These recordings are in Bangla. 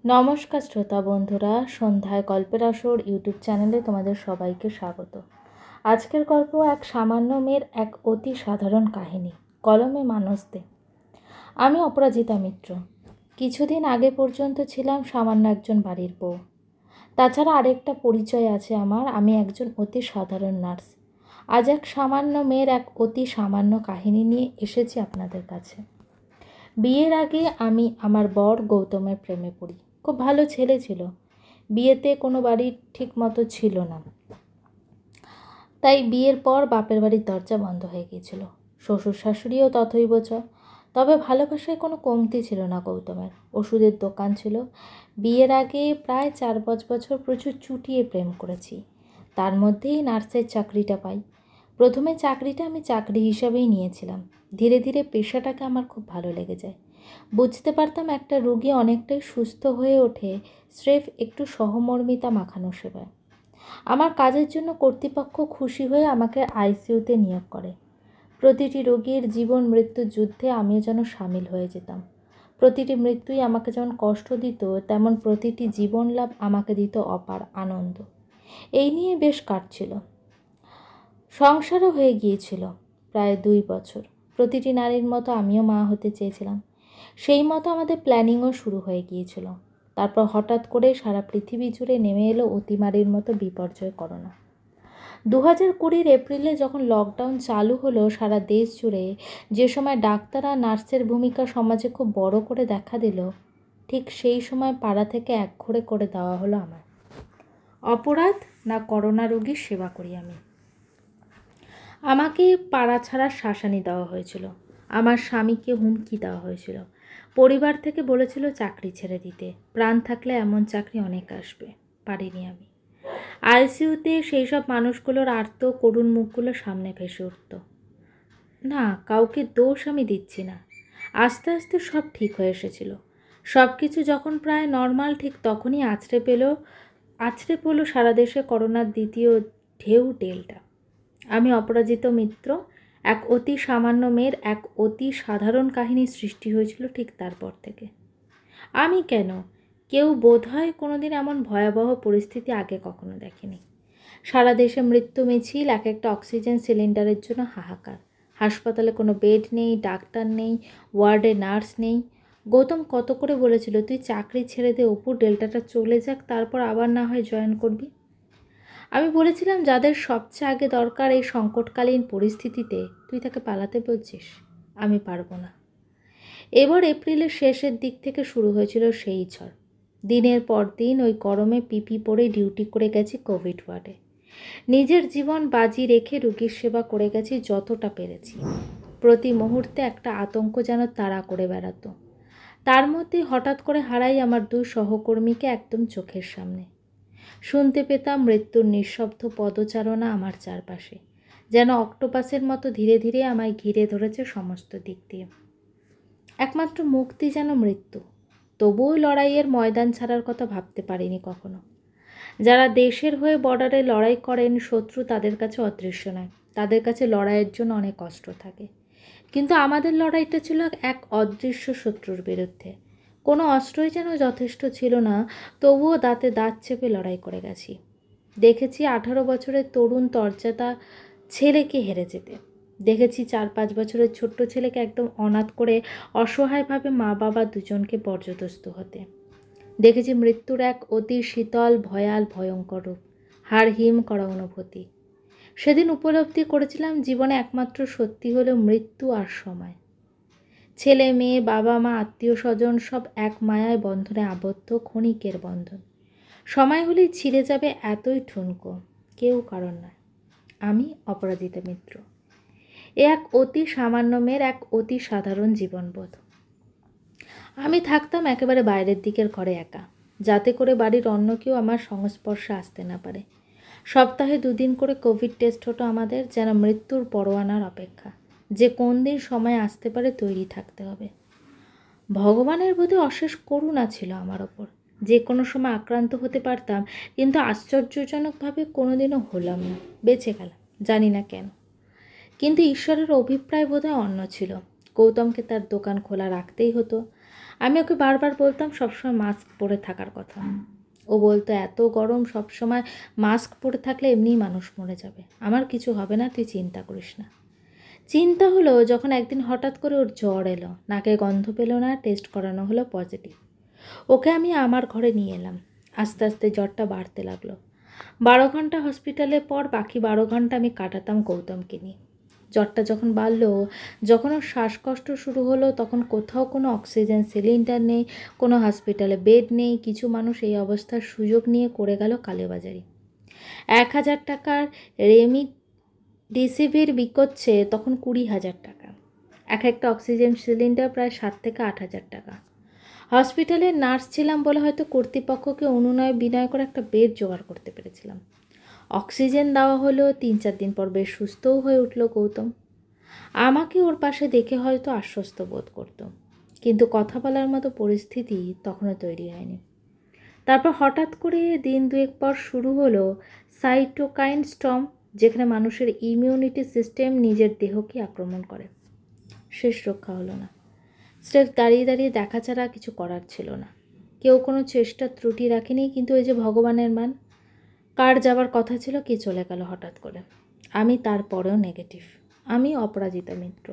নমস্কার শ্রোতা বন্ধুরা, সন্ধ্যায় গল্পের আসর ইউটিউব চ্যানেলে তোমাদের সবাইকে স্বাগত। আজকের গল্প এক সামান্য মেয়ের এক অতি সাধারণ কাহিনী, কলমে মানুষ দে। আমি অপরাজিতা মিত্র। কিছুদিন আগে পর্যন্ত ছিলাম সামান্য একজন বাড়ির বউ। তাছাড়া আরেকটা পরিচয় আছে আমার, আমি একজন অতি সাধারণ নার্স। আজ এক সামান্য মেয়ের এক অতি সামান্য কাহিনী নিয়ে এসেছি আপনাদের কাছে। বিয়ের আগে আমি আমার বর গৌতমের প্রেমে পড়ি। খুব ভালো ছেলে ছিল, বিয়েতে কোনো বাড়ি ঠিক মতো ছিল না, তাই বিয়ের পর বাপের বাড়ির দরজা বন্ধ হয়ে গিয়েছিল। শ্বশুর শাশুড়িও তথৈব চ। তবে ভালোবাসায় কোনো কমতি ছিল না গৌতমের। ওষুধের দোকান ছিল। বিয়ের আগে প্রায় 4-5 বছর প্রচুর চুটিয়ে প্রেম করেছি, তার মধ্যেই নার্সের চাকরিটা পাই। প্রথমে চাকরিটা আমি চাকরি হিসাবেই নিয়েছিলাম। ধীরে ধীরে পেশাটাকে আমার খুব ভালো লেগে যায়। বুঝতে পারতাম একটা রোগী অনেকটাই সুস্থ হয়ে ওঠে স্রেফ একটু সহমর্মিতা মাখানো সেবায়। আমার কাজের জন্য কর্তৃপক্ষ খুশি হয়ে আমাকে আইসিইউতে নিয়োগ করে। প্রতিটি রোগীর জীবন মৃত্যু যুদ্ধে আমিও যেন সামিল হয়ে যেতাম। প্রতিটি মৃত্যুই আমাকে যেমন কষ্ট দিত, তেমন প্রতিটি জীবন লাভ আমাকে দিত অপার আনন্দ। এই নিয়ে বেশ কাটছিল। সংসারও হয়ে গিয়েছিল প্রায় 2 বছর। প্রতিটি নারীর মতো আমিও মা হতে চেয়েছিলাম। সেই মতো আমাদের প্ল্যানিংও শুরু হয়ে গিয়েছিল। তারপর হঠাৎ করে সারা পৃথিবী জুড়ে নেমে এলো অতিমারির মতো বিপর্যয় করোনা। 2020 এপ্রিলে যখন লকডাউন চালু হলো সারা দেশ জুড়ে, যে সময় ডাক্তার আর নার্সের ভূমিকা সমাজে খুব বড় করে দেখা দিল, ঠিক সেই সময় পাড়া থেকে একঘরে করে দেওয়া হলো আমার। অপরাধ না করোনা রোগীর সেবা করি আমি। আমাকে পাড়া ছাড়ার শাসানি দেওয়া হয়েছিল। আমার স্বামীকে হুমকি দেওয়া হয়েছিল। পরিবার থেকে বলেছিল চাকরি ছেড়ে দিতে, প্রাণ থাকলে এমন চাকরি অনেক আসবে। পারিনি আমি। আইসিইউতে সেই সব মানুষগুলোর আর্ত করুণ মুখগুলো সামনে ভেসে উঠত। না, কাউকে দোষ আমি দিচ্ছি না। আস্তে আস্তে সব ঠিক হয়ে এসেছিল। সব কিছু যখন প্রায় নর্মাল, ঠিক তখনই আছড়ে পড়ল সারা দেশে করোনার দ্বিতীয় ঢেউ, ডেল্টা। আমি অপরাজিতা মিত্র, এক অতি সামান্য মেয়ের এক অতি সাধারণ কাহিনী সৃষ্টি হয়েছিল ঠিক তারপর থেকে। আমি কেন, কেউ বোধহয় কোনোদিন এমন ভয়াবহ পরিস্থিতি আগে কখনো দেখেনি। সারা দেশে মৃত্যু মিছিল, এক একটা অক্সিজেন সিলিন্ডারের জন্য হাহাকার। হাসপাতালে কোনো বেড নেই, ডাক্তার নেই, ওয়ার্ডে নার্স নেই। গৌতম কত করে বলেছিল, তুই চাকরি ছেড়ে দে অপু, ডেল্টাটা চলে যাক, তারপর আবার না হয় জয়েন করবি। আমি বলেছিলাম, যাদের সবচেয়ে আগে দরকার এই সংকটকালীন পরিস্থিতিতে, তুই তাকে পালাতে বলছিস। আমি পারবো না। এবার এপ্রিলের শেষের দিক থেকে শুরু হয়েছিল সেই ঝড়। দিনের পর দিন ওই গরমে পিপি পরে ডিউটি করে গেছি কোভিড ওয়ার্ডে। নিজের জীবন বাজি রেখে রোগীর সেবা করে গেছি যতটা পেরেছি। প্রতি মুহূর্তে একটা আতঙ্ক যেন তাড়া করে বেড়াতো। তার মধ্যে হঠাৎ করে হারাই আমার 2 সহকর্মীকে একদম চোখের সামনে। শুনতে পেতাম মৃত্যুর নিঃশব্দ পদচারণা আমার চারপাশে, যেন অক্টোপাসের মতো ধীরে ধীরে আমায় ঘিরে ধরেছে সমস্ত দিক দিয়ে। একমাত্র মুক্তি যেন মৃত্যু। তবুও লড়াইয়ের ময়দান ছাড়ার কথা ভাবতে পারিনি কখনো। যারা দেশের হয়ে বর্ডারে লড়াই করেন, শত্রু তাদের কাছে অদৃশ্য নয়, তাদের কাছে লড়াইয়ের জন্য অনেক অস্ত্র থাকে। কিন্তু আমাদের লড়াইটা ছিল এক অদৃশ্য শত্রুর বিরুদ্ধে। কোনো অস্ত্রই যেন যথেষ্ট ছিল না, তবুও দাঁতে দাঁত চেপে লড়াই করে গেছি। দেখেছি 18 বছরের তরুণ তরচাতা ছেলেকে হেরে যেতে। দেখেছি 4-5 বছরের ছোট্ট ছেলেকে একদম অনাথ করে অসহায়ভাবে মা বাবা দুজনকে পর্যদস্ত হতে। দেখেছি মৃত্যুর এক অতি শীতল ভয়াল ভয়ঙ্কর রূপ, হাড় হিম করা অনুভূতি। সেদিন উপলব্ধি করেছিলাম জীবনে একমাত্র সত্যি হলো মৃত্যু আর সময়। ছেলে মেয়ে, বাবা মা, আত্মীয় স্বজন সব এক মায়ায় বন্ধনে আবদ্ধ, ক্ষণিকের বন্ধন। সময় হলেই ছিঁড়ে যাবে, এতই ঠুনকো। কেউ কারণ নয়। আমি অপরাজিতা মিত্র। এ এক অতি সামান্য মেয়ের এক অতি সাধারণ জীবনবোধ। আমি থাকতাম একেবারে বাইরের দিকের ঘরে একা, যাতে করে বাড়ির অন্য কেউ আমার সংস্পর্শে আসতে না পারে। সপ্তাহে 2 দিন করে কোভিড টেস্ট হতো আমাদের, যেন মৃত্যুর পরোয়ানার অপেক্ষা, যে কোন দিন সময় আসতে পারে তৈরি থাকতে হবে। ভগবানের বোধে অশেষ করুণা ছিল আমার ওপর। যে কোনো সময় আক্রান্ত হতে পারতাম, কিন্তু আশ্চর্যজনকভাবে কোনোদিনও হলাম না, বেঁচে গেলাম। জানি না কেন, কিন্তু ঈশ্বরের অভিপ্রায় বোধহয় অন্য ছিল। গৌতমকে তার দোকান খোলা রাখতেই হতো। আমি ওকে বারবার বলতাম সবসময় মাস্ক পরে থাকার কথা। ও বলতো এত গরম, সবসময় মাস্ক পরে থাকলে এমনিই মানুষ মরে যাবে, আমার কিছু হবে না, তুই চিন্তা করিস না। চিন্তা হলো যখন একদিন হঠাৎ করে ওর জ্বর এলো, নাকে গন্ধ পেল না, টেস্ট করানো হলো পজিটিভ। ওকে আমি আমার ঘরে নিয়ে এলাম। আস্তে আস্তে জ্বরটা বাড়তে লাগলো। 12 ঘন্টা হসপিটালের পর বাকি 12 ঘন্টা আমি কাটাতাম গৌতমকে নিয়ে। জ্বরটা যখন বাড়লো, যখন ওর শ্বাসকষ্ট শুরু হলো, তখন কোথাও কোনো অক্সিজেন সিলিন্ডার নেই, কোনো হসপিটালে বেড নেই। কিছু মানুষ এই অবস্থার সুযোগ নিয়ে করে গেল কালেবাজারি। 1,000 টাকার রেমডিসিভির বিকোচ্ছে তখন 20,000 টাকা। একটা অক্সিজেন সিলিন্ডার প্রায় 7 থেকে 8 হাজার টাকা। হসপিটালের নার্স ছিলাম বলে হয়তো কর্তৃপক্ষকে অনুনয় বিনয় করে একটা বেড জোগাড় করতে পেরেছিলাম। অক্সিজেন দেওয়া হলো, 3-4 দিন পর বেশ সুস্থও হয়ে উঠল গৌতম। আমাকে ওর পাশে দেখে হয়তো আশ্বস্ত বোধ করত, কিন্তু কথা বলার মতো পরিস্থিতি তখনও তৈরি হয়নি। তারপর হঠাৎ করে দিন 2 পর শুরু হলো সাইটোকাইন স্টর্ম, যেখানে মানুষের ইমিউনিটি সিস্টেম নিজের দেহকে আক্রমণ করে। শেষ রক্ষা হলো না। স্রেফ দাঁড়িয়ে দাঁড়িয়ে দেখা ছাড়া কিছু করার ছিল না। কেউ কোনো চেষ্টা ত্রুটি রাখেনি, কিন্তু ওই যে ভগবানের মান, কার যাবার কথা ছিল কে চলে গেল হঠাৎ করে। আমি তারপরেও নেগেটিভ। আমি অপরাজিতা মিত্র,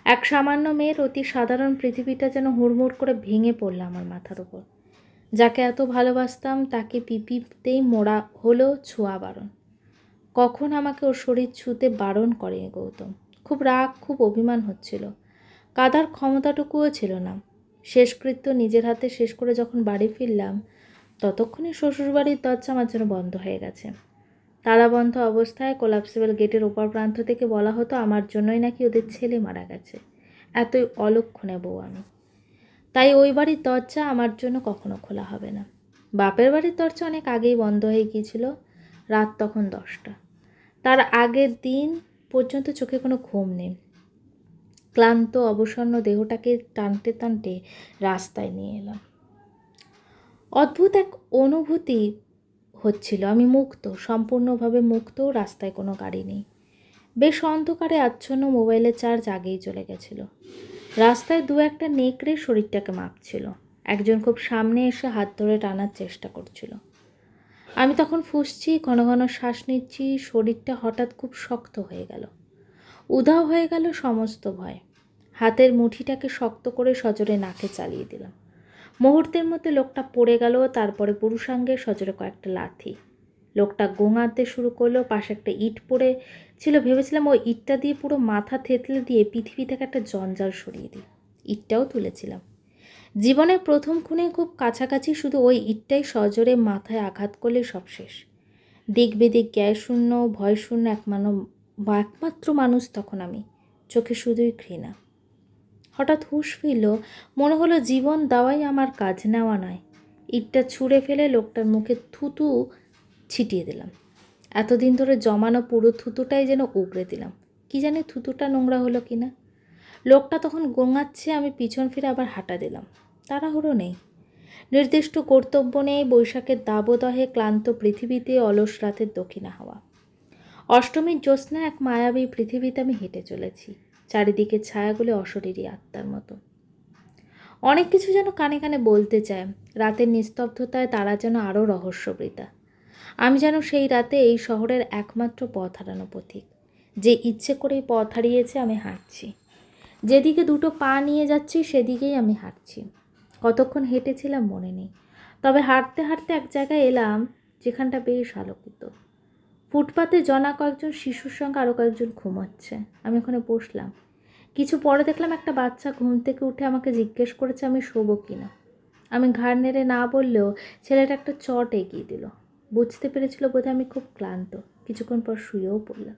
এক সামান্য মেয়ের অতি সাধারণ পৃথিবীটা যেন হুড়মুড় করে ভেঙে পড়ল আমার মাথার উপর। যাকে এত ভালোবাসতাম তাকে পিপিতেই মোড়া হলো ছোঁয়া বারণ। কখন আমাকে ওর শরীর ছুঁতে বারণ করেনি গৌতম। খুব রাগ, খুব অভিমান হচ্ছিল। কাঁদার ক্ষমতাটুকুও ছিল না। শেষকৃত্য নিজের হাতে শেষ করে যখন বাড়ি ফিরলাম, ততক্ষণে শ্বশুরবাড়ির দরজা আমার জন্য বন্ধ হয়ে গেছে। তালাবন্ধ অবস্থায় কোলাপসেবল গেটের ওপর প্রান্ত থেকে বলা হতো আমার জন্যই নাকি ওদের ছেলে মারা গেছে। এতই অলক্ষণে বউ আমি। তাই ওই বাড়ির দরজা আমার জন্য কখনো খোলা হবে না। বাপের বাড়ির দরজা অনেক আগেই বন্ধ হয়ে গিয়েছিল। রাত তখন 10টা। তার আগের দিন পর্যন্ত চোখে কোনো ঘুম নেই। ক্লান্ত অবসন্ন দেহটাকে টানতে টানতে রাস্তায় নিয়ে এলাম। অদ্ভুত এক অনুভূতি হচ্ছিল। আমি মুক্ত, সম্পূর্ণভাবে মুক্ত। রাস্তায় কোনো গাড়ি নেই। বেশ অন্ধকারে আচ্ছন্ন। মোবাইলের চার্জ আগেই চলে গেছিল। রাস্তায় 2-1টা নেকড়ে শরীরটাকে মাপছিল। একজন খুব সামনে এসে হাত ধরে টানার চেষ্টা করছিল। আমি তখন ফুঁসছি, ঘন ঘন শ্বাস নিচ্ছি। শরীরটা হঠাৎ খুব শক্ত হয়ে গেল। উধাও হয়ে গেল সমস্ত ভয়। হাতের মুঠিটাকে শক্ত করে সজোরে নাকে চালিয়ে দিলাম। মুহূর্তের মধ্যে লোকটা পড়ে গেল। তারপরে পুরুষাঙ্গে সজোরে কয়েকটা লাথি। লোকটা গোঙাতে শুরু করলো। পাশে একটা ইট পড়ে ছিল। ভেবেছিলাম ওই ইটটা দিয়ে পুরো মাথা থেতলে দিয়ে পৃথিবী থেকে একটা জঞ্জাল সরিয়ে দিই। ইটটাও তুলেছিলাম। জীবনের প্রথম খুনে খুব কাছাকাছি, শুধু ওই ইটটাই সজোরে মাথায় আঘাত করলে সব শেষ। দিক বেদিক জ্ঞানশূন্য, ভয়শূন্য একমাত্র মানুষ তখন আমি। চোখে শুধুই ঘৃণা। হঠাৎ হুঁশ ফিরল। মনে হলো জীবন দেওয়াই আমার কাজ, নেওয়া নয়। ইটটা ছুঁড়ে ফেলে লোকটার মুখে থুতু ছিটিয়ে দিলাম। এতদিন ধরে জমানো পুরো থুতুটাই যেন উগড়ে দিলাম। কি জানি থুতুটা নোংরা হলো কিনা। লোকটা তখন গোঙাচ্ছে। আমি পিছন ফিরে আবার হাঁটা দিলাম। তাড়াহুড়ো নেই, নির্দিষ্ট কর্তব্য নেই। বৈশাখের দাবদাহে ক্লান্ত পৃথিবীতে অলস রাতের দক্ষিণা হাওয়া। অষ্টমীর জ্যোৎস্না এক মায়াবী পৃথিবীতে আমি হেঁটে চলেছি। চারিদিকে ছায়াগুলো অশরীরী আত্মার মতো। অনেক কিছু যেন কানে কানে বলতে চায়। রাতের নিস্তব্ধতায় তারা যেন আরও রহস্যবৃতা। আমি যেন সেই রাতে এই শহরের একমাত্র পথ হারানো পথিক, যে ইচ্ছে করেই পথ হারিয়েছে। আমি হাঁটছি, যেদিকে দুটো পা নিয়ে যাচ্ছি সেদিকেই আমি হাঁটছি। কতক্ষণ হেঁটেছিলাম মনে নেই, তবে হাঁটতে হাঁটতে এক জায়গায় এলাম যেখানটা বেশ আলোকিত। ফুটপাতে জনা কয়েকজন শিশুর সঙ্গে আরও কয়েকজন ঘুমাচ্ছে। আমি ওখানে বসলাম। কিছু পরে দেখলাম একটা বাচ্চা ঘুম থেকে উঠে আমাকে জিজ্ঞেস করেছে আমি শোবো কিনা। আমি ঘাড় নেড়ে না বললেও ছেলেটা একটা চট এগিয়ে দিল। বুঝতে পেরেছিল বোধহয় আমি খুব ক্লান্ত। কিছুক্ষণ পর শুয়েও পড়লাম।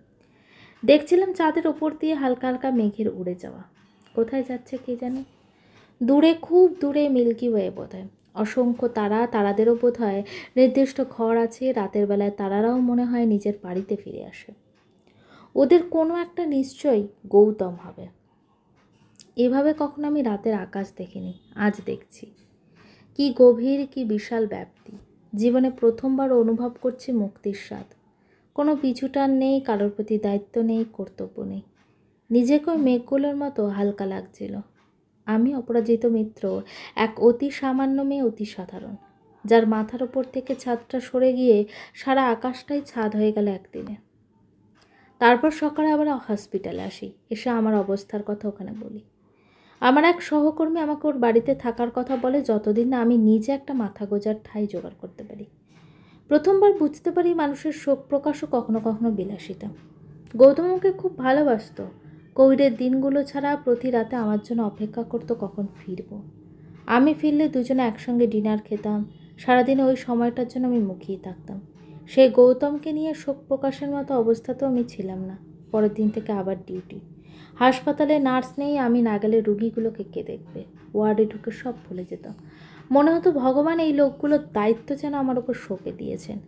দেখছিলাম চাঁদের ওপর দিয়ে হালকা হালকা মেঘের উড়ে যাওয়া। কোথায় যাচ্ছে কে জানে। দূরে, খুব দূরে মিল্কি ওয়ে বোধহয়। অসংখ্য তারা, তারাদেরও বোধহয় নির্দিষ্ট ঘর আছে। রাতের বেলায় তারারাও মনে হয় নিজের বাড়িতে ফিরে আসে। ওদের কোনো একটা নিশ্চয়ই গৌতম হবে। এভাবে কখনো আমি রাতের আকাশ দেখিনি, আজ দেখছি। কি গভীর, কি বিশাল ব্যাপ্তি। জীবনে প্রথমবার অনুভব করছি মুক্তির স্বাদ। কোনো পিছুটান নেই, কারোর প্রতি দায়িত্ব নেই, কর্তব্য নেই। নিজেকে ওই মেঘগুলোর মতো হালকা লাগছিল। আমি অপরাজিত মিত্র এক অতি সামান্য মেয়ে, অতি সাধারণ, যার মাথার ওপর থেকে ছাদটা সরে গিয়ে সারা আকাশটাই ছাদ হয়ে গেল একদিনে। তারপর সকালে আবার হসপিটালে আসি, এসে আমার অবস্থার কথা ওখানে বলি। আমার এক সহকর্মী আমাকে ওর বাড়িতে থাকার কথা বলে, যতদিন না আমি নিজে একটা মাথা গোজার ঠাঁই জোগাড় করতে পারি। প্রথমবার বুঝতে পারি মানুষের শোক প্রকাশও কখনো কখনো বিলাসিতা। গৌতম আমাকে খুব ভালোবাসত। কোভিডের দিনগুলো ছাড়া প্রতি রাতে আমার জন্য অপেক্ষা করতো কখন ফিরব। আমি ফিরলে দুজনে একসঙ্গে ডিনার খেতাম। সারাদিনে ওই সময়টার জন্য আমি মুখিয়ে থাকতাম। সেই গৌতমকে নিয়ে শোক প্রকাশের মতো অবস্থাতেও আমি ছিলাম না। পরের দিন থেকে আবার ডিউটি। হাসপাতালে নার্স নেই, আমি না গেলে রুগীগুলোকে কে দেখবে। ওয়ার্ডে ঢুকে সব ভুলে যেতাম। মনে হতো ভগবান এই লোকগুলোর দায়িত্ব যেন আমার উপর সঁপে দিয়েছেন।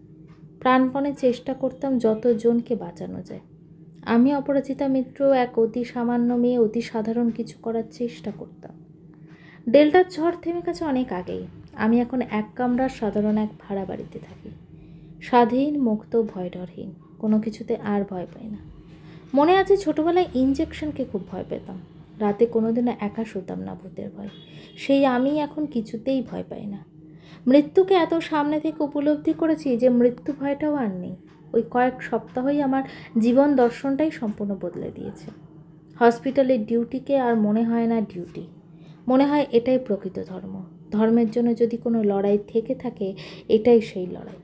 প্রাণপণে চেষ্টা করতাম যতজনকে বাঁচানো যায়। আমি অপরাজিতা মিত্র এক অতি সামান্য মেয়ে, অতি সাধারণ কিছু করার চেষ্টা করতাম। ডেল্টার ঝড় থেমে গেছে অনেক আগেই। আমি এখন এক কামরার সাধারণ এক ভাড়া বাড়িতে থাকি। স্বাধীন, মুক্ত, ভয়ডরহীন, কোনো কিছুতে আর ভয় পাই না। মনে আছে ছোটোবেলায় ইঞ্জেকশনকে খুব ভয় পেতাম। রাতে কোনোদিনও একা শুতাম না ভূতের ভয়। সেই আমি এখন কিছুতেই ভয় পাই না। মৃত্যুকে এত সামনে থেকে উপলব্ধি করেছি যে মৃত্যু ভয়টাও আর নেই। ওই কয়েক সপ্তাহই আমার জীবন দর্শনটাই সম্পূর্ণ বদলে দিয়েছে। হসপিটালের ডিউটিকে আর মনে হয় না ডিউটি, মনে হয় এটাই প্রকৃত ধর্ম। ধর্মের জন্য যদি কোনো লড়াই থেকে থাকে, এটাই সেই লড়াই।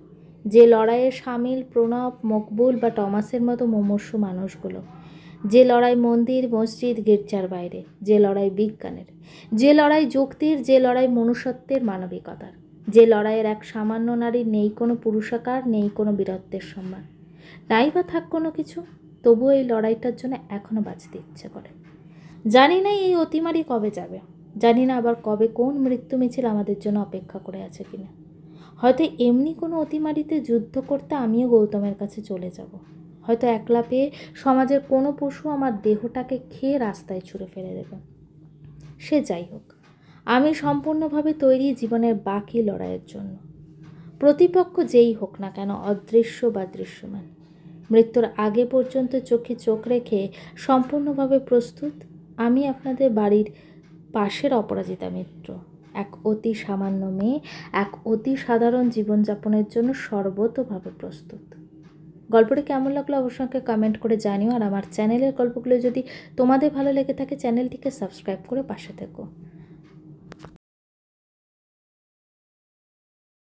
যে লড়াইয়ে সামিল প্রণব, মকবুল বা টমাসের মতো মুমূর্ষু মানুষগুলো। যে লড়াই মন্দির, মসজিদ, গির্জার বাইরে। যে লড়াই বিজ্ঞানের, যে লড়াই যুক্তির, যে লড়াই মনুষ্যত্বের, মানবিকতার। যে লড়াইয়ের এক সামান্য নারীর নেই কোনো পুরুষাকার, নেই কোনো বীরত্বের সম্মান, নাই বা থাক কোনো কিছু, তবুও এই লড়াইটার জন্য এখনও বাঁচতে ইচ্ছে করে। জানি না এই অতিমারি কবে যাবে, জানি না আবার কবে কোন মৃত্যু মিছিল আমাদের জন্য অপেক্ষা করে আছে কিনা। হয়তো এমনি কোনো অতিমারিতে যুদ্ধ করতে আমিও গৌতমের কাছে চলে যাব। হয়তো একলা পেয়ে সমাজের কোনো পশু আমার দেহটাকে খেয়ে রাস্তায় ছুঁড়ে ফেলে দেবে। সে যাই হোক, আমি সম্পূর্ণভাবে তৈরি জীবনের বাকি লড়াইয়ের জন্য। প্রতিপক্ষ যেই হোক না কেন, অদৃশ্য বা দৃশ্যমান, মৃত্যুর আগে পর্যন্ত চোখে চোখ রেখে সম্পূর্ণভাবে প্রস্তুত। আমি আপনাদের বাড়ির পাশের অপরাজিতা মিত্র, এক অতি সামান্য মেয়ে, এক অতি সাধারণ জীবনযাপনের জন্য সর্বতোভাবে প্রস্তুত। গল্পটি কেমন লাগলো অবশ্যই কমেন্ট করে জানিও। আর আমার চ্যানেলের গল্পগুলো যদি তোমাদের ভালো লেগে থাকে, চ্যানেলটিকে সাবস্ক্রাইব করে পাশে থেকো।